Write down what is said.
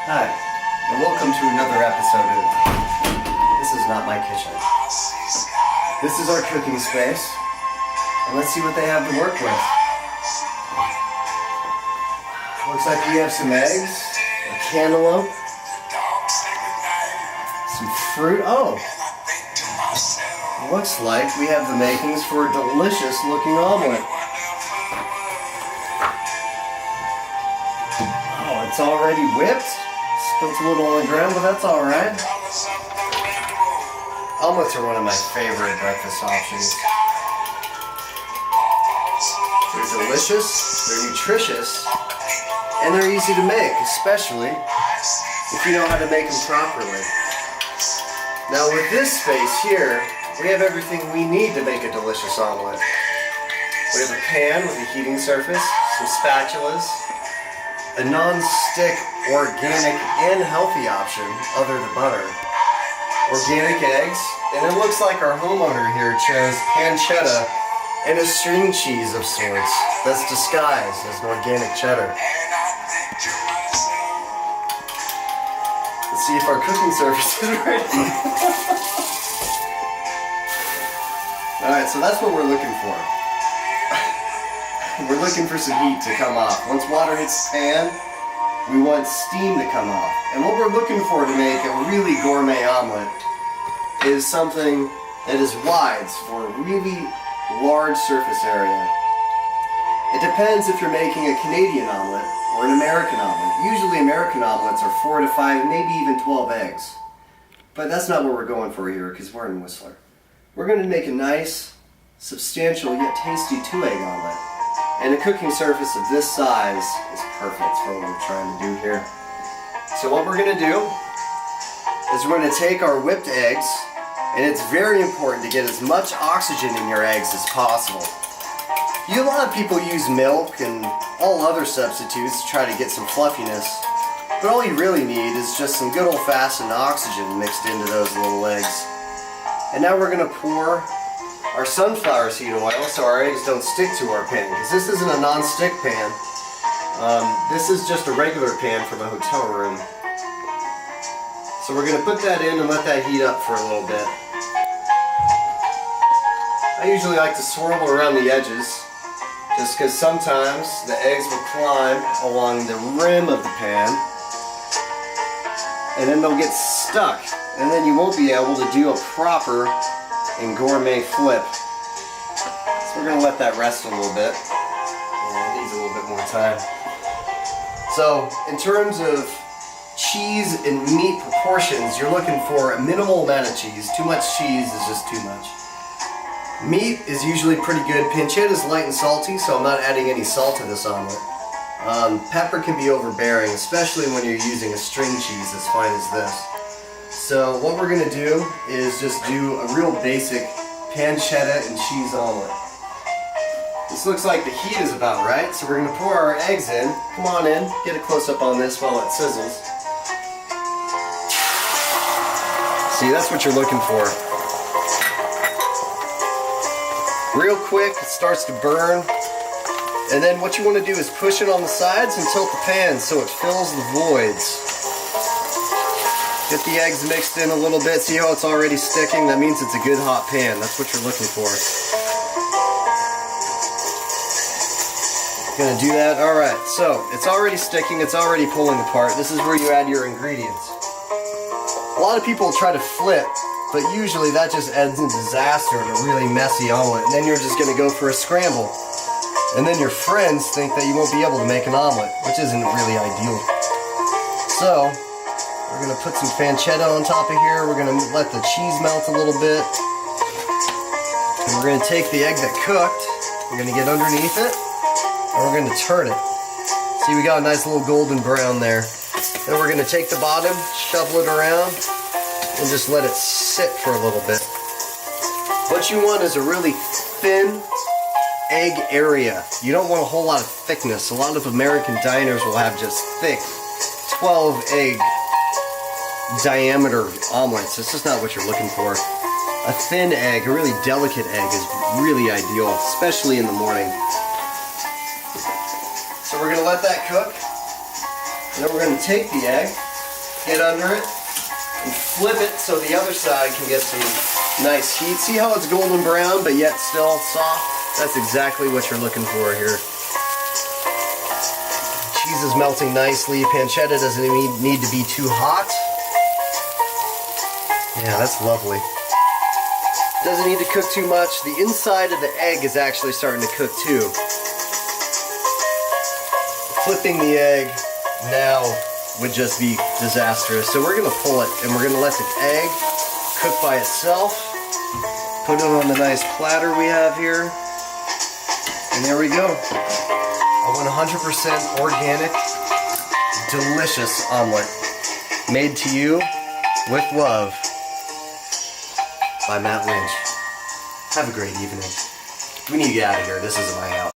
Hi, and welcome to another episode of This Is Not My Kitchen. This is our cooking space, and let's see what they have to work with. Looks like we have some eggs, a cantaloupe, some fruit. Oh, looks like we have the makings for a delicious looking omelet. Oh, it's already whipped. Spilt a little on the ground, but that's alright. Omelets are one of my favorite breakfast options. They're delicious, they're nutritious, and they're easy to make, especially if you know how to make them properly. Now with this space here, we have everything we need to make a delicious omelet. We have a pan with a heating surface, some spatulas, a non-stick, organic, and healthy option other than butter, organic eggs, and it looks like our homeowner here chose pancetta and a string cheese of sorts that's disguised as an organic cheddar. Let's see if our cooking surface is ready. Alright, so that's what we're looking for. We're looking for some heat to come off. Once water hits the pan, we want steam to come off. And what we're looking for to make a really gourmet omelet is something that is wide for a really large surface area. It depends if you're making a Canadian omelet or an American omelet. Usually American omelets are 4 to 5, maybe even 12 eggs. But that's not what we're going for here because we're in Whistler. We're going to make a nice, substantial, yet tasty 2-egg omelet. And a cooking surface of this size is perfect for what we're trying to do here. So what we're going to do is we're going to take our whipped eggs, and it's very important to get as much oxygen in your eggs as possible. A lot of people use milk and all other substitutes to try to get some fluffiness, but all you really need is just some good old-fashioned oxygen mixed into those little eggs. And now we're going to pour our sunflower seed oil so our eggs don't stick to our pan, because this isn't a non-stick pan. This is just a regular pan from a hotel room. So we're going to put that in and let that heat up for a little bit. I usually like to swirl around the edges, just because sometimes the eggs will climb along the rim of the pan, and then they'll get stuck, and then you won't be able to do a proper and gourmet flip. So we're going to let that rest a little bit. Yeah, it needs a little bit more time. So in terms of cheese and meat proportions, you're looking for a minimal amount of cheese. Too much cheese is just too much. Meat is usually pretty good. Pancetta is light and salty, so I'm not adding any salt to this omelet. Pepper can be overbearing, especially when you're using a string cheese as fine as this. So what we're going to do is just do a real basic pancetta and cheese omelet. This looks like the heat is about right, so we're going to pour our eggs in. Come on in, get a close-up on this while it sizzles. See, that's what you're looking for. Real quick, it starts to burn. And then what you want to do is push it on the sides and tilt the pan so it fills the voids. Get the eggs mixed in a little bit. See how it's already sticking? That means it's a good hot pan. That's what you're looking for. Gonna do that. Alright, so it's already sticking. It's already pulling apart. This is where you add your ingredients. A lot of people try to flip, but usually that just ends in disaster and a really messy omelet. And then you're just gonna go for a scramble. And then your friends think that you won't be able to make an omelet, which isn't really ideal. So we're going to put some pancetta on top of here. We're going to let the cheese melt a little bit. And we're going to take the egg that cooked. We're going to get underneath it. And we're going to turn it. See, we got a nice little golden brown there. Then we're going to take the bottom, shovel it around, and just let it sit for a little bit. What you want is a really thin egg area. You don't want a whole lot of thickness. A lot of American diners will have just thick 12 egg diameter omelets. It's just not what you're looking for. A thin egg, a really delicate egg is really ideal, especially in the morning. So we're going to let that cook. And then we're going to take the egg get under it and flip it so the other side can get some nice heat. See how it's golden brown but yet still soft? That's exactly what you're looking for here. Cheese is melting nicely. Pancetta doesn't need to be too hot. Yeah, that's lovely. Doesn't need to cook too much. The inside of the egg is actually starting to cook too. Flipping the egg now would just be disastrous. So we're gonna pull it and we're gonna let the egg cook by itself. Put it on the nice platter we have here. And there we go. A 100% organic, delicious omelet. Made to you with love by Matt Lynch. Have a great evening. We need to get out of here. This isn't my house.